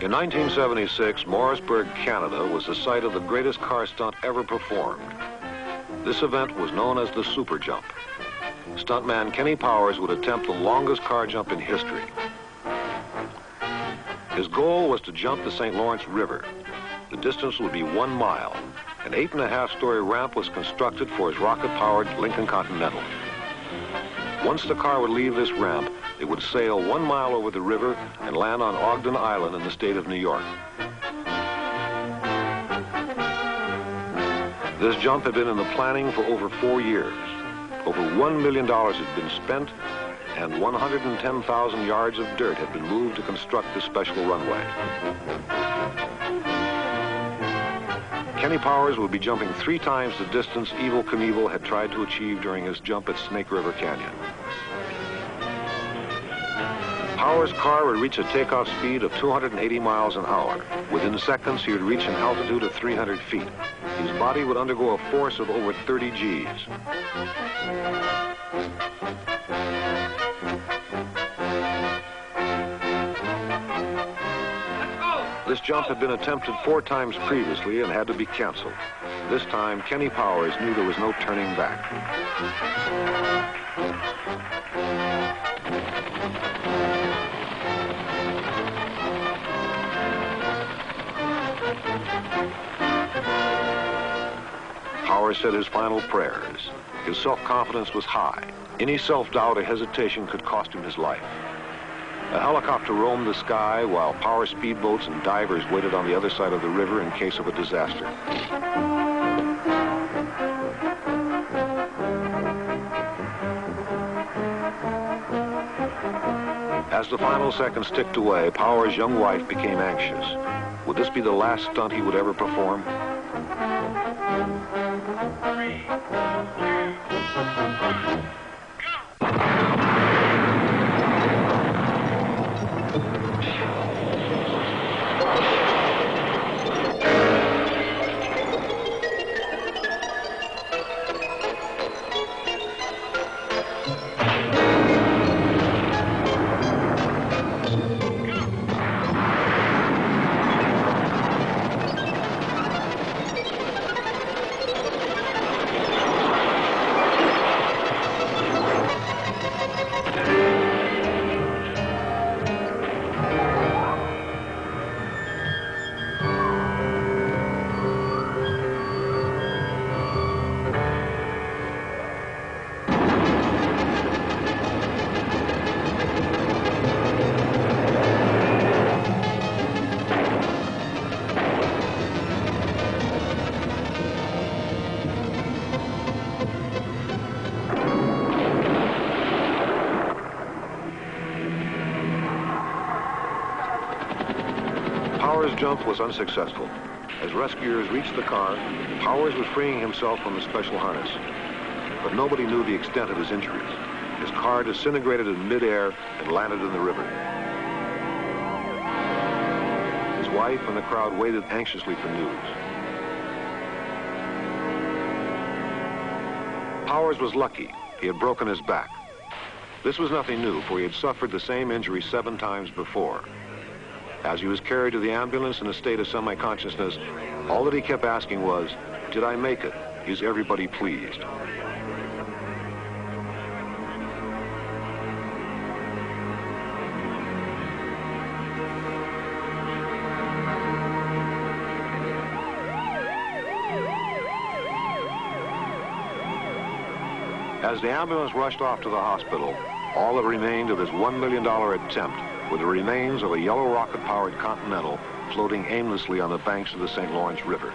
In 1976, Morrisburg, Canada was the site of the greatest car stunt ever performed. This event was known as the Super Jump. Stuntman Kenny Powers would attempt the longest car jump in history. His goal was to jump the St. Lawrence River. The distance would be 1 mile. An 8.5-story ramp was constructed for his rocket-powered Lincoln Continental. Once the car would leave this ramp, it would sail 1 mile over the river and land on Ogden Island in the state of New York. This jump had been in the planning for over 4 years. Over $1 million had been spent, and 110,000 yards of dirt had been moved to construct this special runway. Kenny Powers would be jumping 3 times the distance Evel Knievel had tried to achieve during his jump at Snake River Canyon. Powers' car would reach a takeoff speed of 280 miles an hour. Within seconds, he would reach an altitude of 300 feet. His body would undergo a force of over 30 Gs. This jump had been attempted 4 times previously and had to be canceled. This time, Kenny Powers knew there was no turning back. Powers said his final prayers. His self-confidence was high. Any self-doubt or hesitation could cost him his life. A helicopter roamed the sky while power speedboats and divers waited on the other side of the river in case of a disaster. As the final seconds ticked away, Powers' young wife became anxious. Would this be the last stunt he would ever perform? 3, 2, 1. Powers' jump was unsuccessful. As rescuers reached the car, Powers was freeing himself from the special harness. But nobody knew the extent of his injuries. His car disintegrated in midair and landed in the river. His wife and the crowd waited anxiously for news. Powers was lucky. He had broken his back. This was nothing new, for he had suffered the same injury 7 times before. As he was carried to the ambulance in a state of semi-consciousness, all that he kept asking was, "Did I make it? Is everybody pleased?" As the ambulance rushed off to the hospital, all that remained of his $1 million attempt were the remains of a yellow rocket-powered Continental floating aimlessly on the banks of the St. Lawrence River.